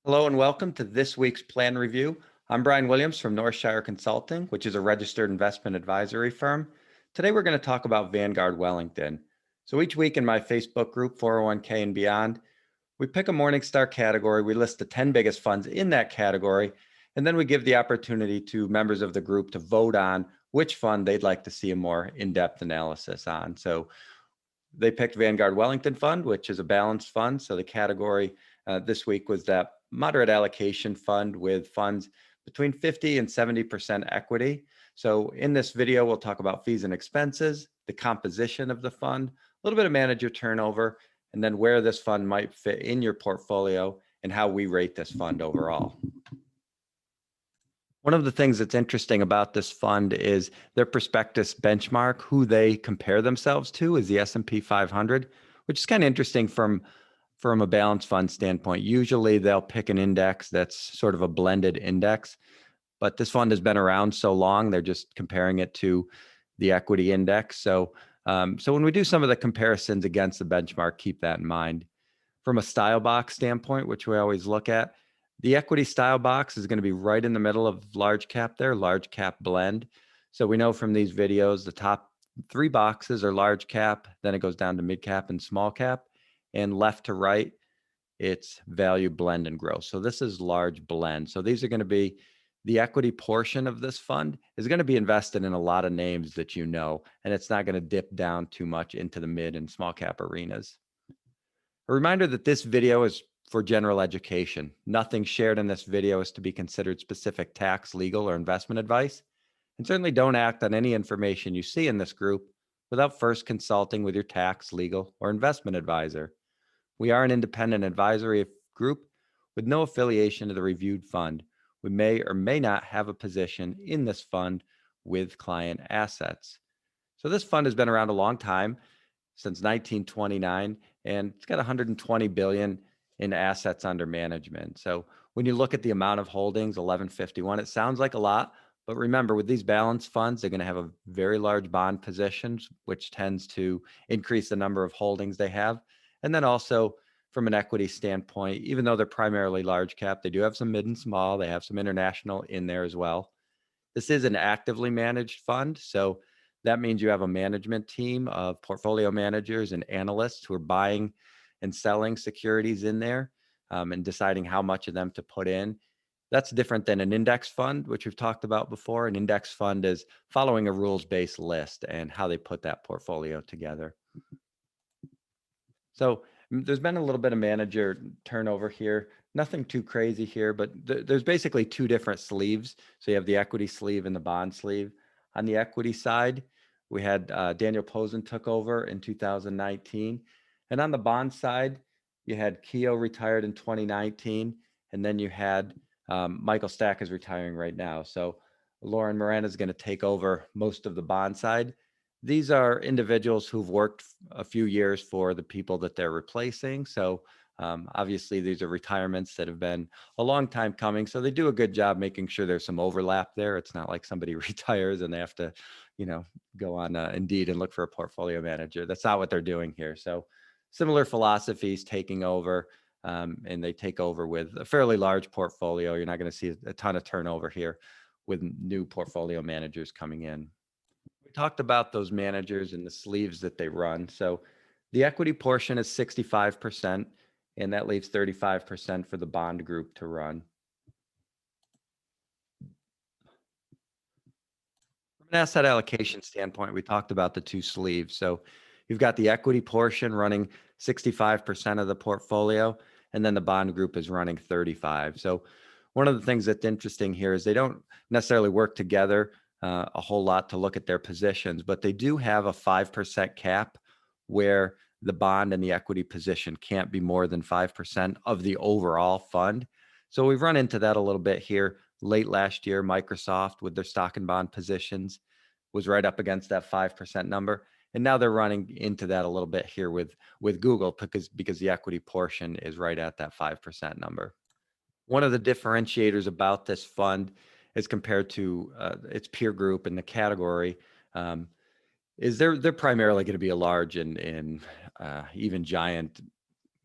Hello and welcome to this week's plan review. I'm Brian Williams from Northshire Consulting, which is a registered investment advisory firm. Today we're going to talk about Vanguard Wellington. So each week in my Facebook group, 401k and beyond, we pick a Morningstar category, we list the 10 biggest funds in that category, and then we give the opportunity to members of the group to vote on which fund they'd like to see a more in-depth analysis on. So they picked Vanguard Wellington Fund, which is a balanced fund. So the category this week was that moderate allocation fund with funds between 50 and 70% equity. So in this video, we'll talk about fees and expenses, the composition of the fund, a little bit of manager turnover, and then where this fund might fit in your portfolio and how we rate this fund overall. One of the things that's interesting about this fund is their Prospectus Benchmark. Who they compare themselves to is the S&P 500, which is kind of interesting from a balanced fund standpoint. Usually they'll pick an index that's sort of a blended index, but this fund has been around so long, they're just comparing it to the equity index. So when we do some of the comparisons against the benchmark, keep that in mind. From a style box standpoint, which we always look at, the equity style box is going to be right in the middle of large cap there, large cap blend. So we know from these videos, the top three boxes are large cap, then it goes down to mid cap and small cap, and left to right, it's value, blend, and growth. So this is large blend. So these are going to be the equity portion of this fund is going to be invested in a lot of names that you know, and it's not going to dip down too much into the mid and small cap arenas. A reminder that this video is for general education. Nothing shared in this video is to be considered specific tax, legal, or investment advice. And certainly don't act on any information you see in this group without first consulting with your tax, legal, or investment advisor. We are an independent advisory group with no affiliation to the reviewed fund. We may or may not have a position in this fund with client assets. So this fund has been around a long time, since 1929, and it's got 120 billion in assets under management. So when you look at the amount of holdings, 1151, it sounds like a lot, but remember, with these balanced funds, they're going to have a very large bond positions, which tends to increase the number of holdings they have. And then also from an equity standpoint, even though they're primarily large cap, they do have some mid and small. They have some international in there as well. This is an actively managed fund, so that means you have a management team of portfolio managers and analysts who are buying and selling securities in there and deciding how much of them to put in. That's different than an index fund, which we've talked about before. An index fund is following a rules-based list and how they put that portfolio together. So there's been a little bit of manager turnover here. Nothing too crazy here, but there's basically two different sleeves. So you have the equity sleeve and the bond sleeve. On the equity side, we had Daniel Posen took over in 2019. And on the bond side, you had Keogh retired in 2019. And then you had Michael Stack is retiring right now. So Lauren Moran is going to take over most of the bond side. These are individuals who've worked a few years for the people that they're replacing. So obviously these are retirements that have been a long time coming. So they do a good job making sure there's some overlap there. It's not like somebody retires and they have to, go on Indeed and look for a portfolio manager. That's not what they're doing here. So similar philosophies taking over, and they take over with a fairly large portfolio. You're not going to see a ton of turnover here with new portfolio managers coming in. We talked about those managers and the sleeves that they run. So the equity portion is 65%, and that leaves 35% for the bond group to run. From an asset allocation standpoint, we talked about the two sleeves. So you've got the equity portion running 65% of the portfolio, and then the bond group is running 35%. So one of the things that's interesting here is they don't necessarily work together a whole lot to look at their positions, but they do have a 5% cap where the bond and the equity position can't be more than 5% of the overall fund. So we've run into that a little bit here. Late last year, Microsoft with their stock and bond positions was right up against that 5% number. And now they're running into that a little bit here with Google because the equity portion is right at that 5% number. One of the differentiators about this fund as compared to its peer group in the category is they're primarily going to be a large and even giant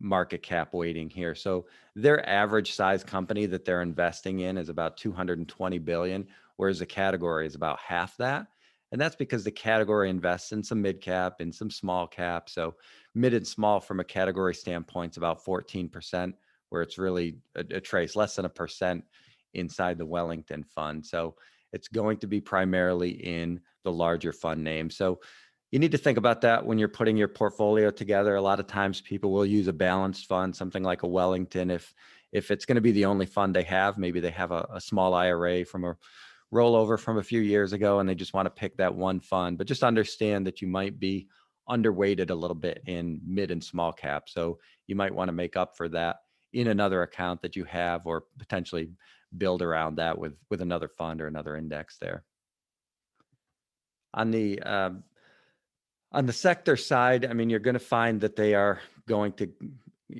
market cap weighting here. So their average size company that they're investing in is about 220 billion, whereas the category is about half that. And that's because the category invests in some mid cap and some small cap. So mid and small from a category standpoint is about 14%, where it's really a trace, less than 1% inside the Wellington fund. So it's going to be primarily in the larger fund names. So you need to think about that when you're putting your portfolio together. A lot of times people will use a balanced fund, something like a Wellington. If it's going to be the only fund they have, maybe they have a small IRA from a rollover from a few years ago and they just want to pick that one fund. But just understand that you might be underweighted a little bit in mid and small cap. So you might want to make up for that in another account that you have, or potentially build around that with another fund or another index there. On the sector side, I mean, you're going to find that they are going to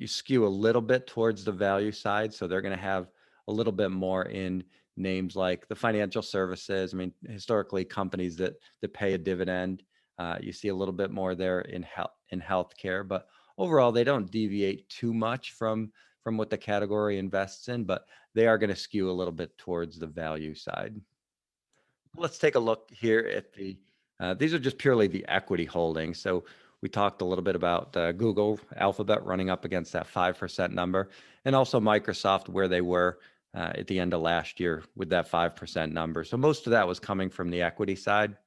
skew a little bit towards the value side. So they're going to have a little bit more in names like the financial services. I mean, historically, companies that pay a dividend. You see a little bit more there in healthcare, but overall, they don't deviate too much from what the category invests in, but they are going to skew a little bit towards the value side. Let's take a look here at these are just purely the equity holdings. So we talked a little bit about Google, Alphabet running up against that 5% number, and also Microsoft, where they were at the end of last year with that 5% number. So most of that was coming from the equity side,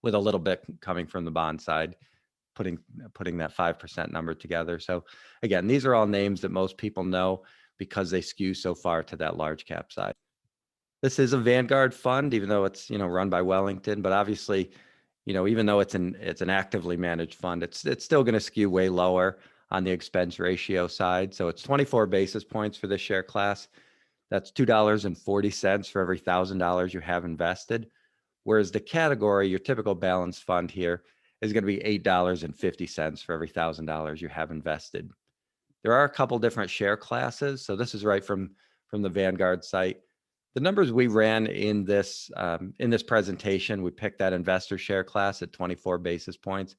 with a little bit coming from the bond side, putting that 5% number together. So again, these are all names that most people know because they skew so far to that large cap side. This is a Vanguard fund, even though it's run by Wellington, but obviously, even though it's an actively managed fund, it's still going to skew way lower on the expense ratio side. So it's 24 basis points for this share class. That's $2.40 for every $1,000 you have invested. Whereas the category, your typical balanced fund here, is going to be $8.50 for every $1,000 you have invested. There are a couple different share classes. So this is right from the Vanguard site. The numbers we ran in this presentation, we picked that investor share class at 24 basis points,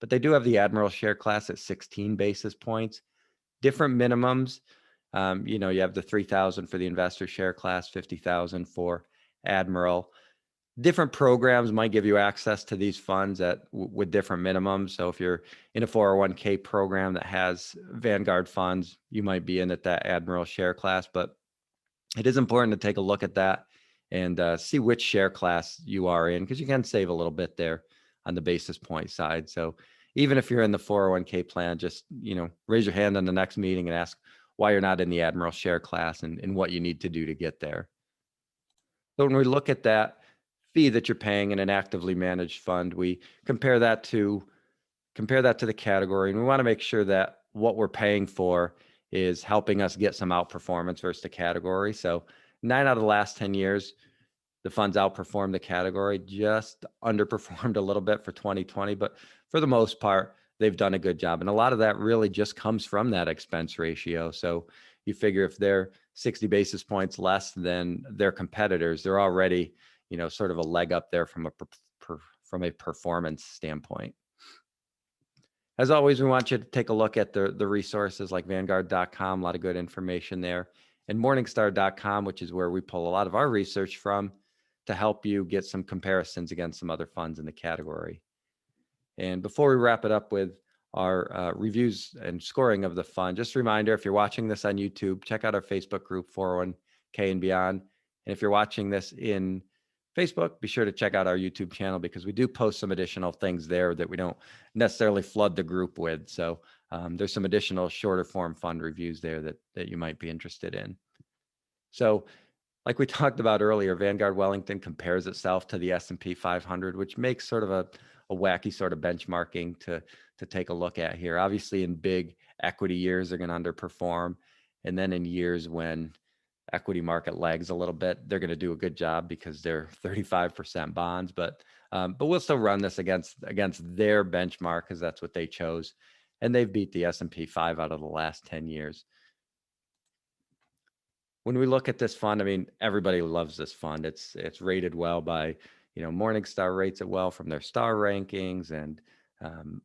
but they do have the Admiral share class at 16 basis points. Different minimums. You have the 3,000 for the investor share class, 50,000 for Admiral. Different programs might give you access to these funds with different minimums. So if you're in a 401k program that has Vanguard funds, you might be in at that Admiral share class, but it is important to take a look at that and see which share class you are in, because you can save a little bit there on the basis point side. So even if you're in the 401k plan, just raise your hand on the next meeting and ask why you're not in the Admiral share class and what you need to do to get there. So when we look at that fee that you're paying in an actively managed fund, we compare that to the category, and we want to make sure that what we're paying for is helping us get some outperformance versus the category. So 9 out of the last 10 years, the funds outperformed the category, just underperformed a little bit for 2020. But for the most part, they've done a good job. And a lot of that really just comes from that expense ratio. So you figure if they're 60 basis points less than their competitors, they're already, sort of a leg up there from a performance standpoint. As always, we want you to take a look at the resources like Vanguard.com, a lot of good information there, and Morningstar.com, which is where we pull a lot of our research from to help you get some comparisons against some other funds in the category. And before we wrap it up with our reviews and scoring of the fund, just a reminder, if you're watching this on YouTube, check out our Facebook group, 401k and Beyond. And if you're watching this in Facebook, be sure to check out our YouTube channel, because we do post some additional things there that we don't necessarily flood the group with. So there's some additional shorter form fund reviews there that you might be interested in. So like we talked about earlier, Vanguard Wellington compares itself to the S&P 500, which makes sort of a wacky sort of benchmarking to take a look at here. Obviously, in big equity years, they're going to underperform. And then in years when equity market lags a little bit, they're going to do a good job because they're 35% bonds. But we'll still run this against their benchmark, because that's what they chose, and they've beat the S&P 5 out of the last 10 years. When we look at this fund, I mean, everybody loves this fund. It's rated well by, Morningstar rates it well from their star rankings and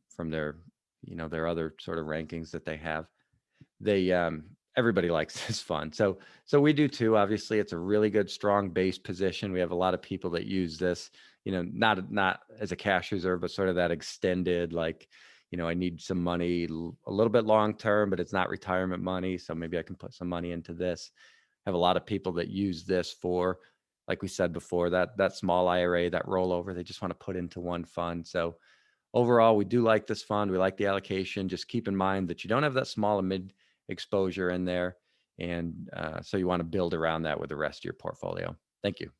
from their their other sort of rankings that they have. Everybody likes this fund. So we do too. Obviously, it's a really good, strong base position. We have a lot of people that use this, not as a cash reserve, but sort of that extended, like, I need some money a little bit long term, but it's not retirement money. So maybe I can put some money into this. I have a lot of people that use this for, like we said before, that small IRA, that rollover, they just want to put into one fund. So overall, we do like this fund. We like the allocation. Just keep in mind that you don't have that small and mid exposure in there. And so you want to build around that with the rest of your portfolio. Thank you.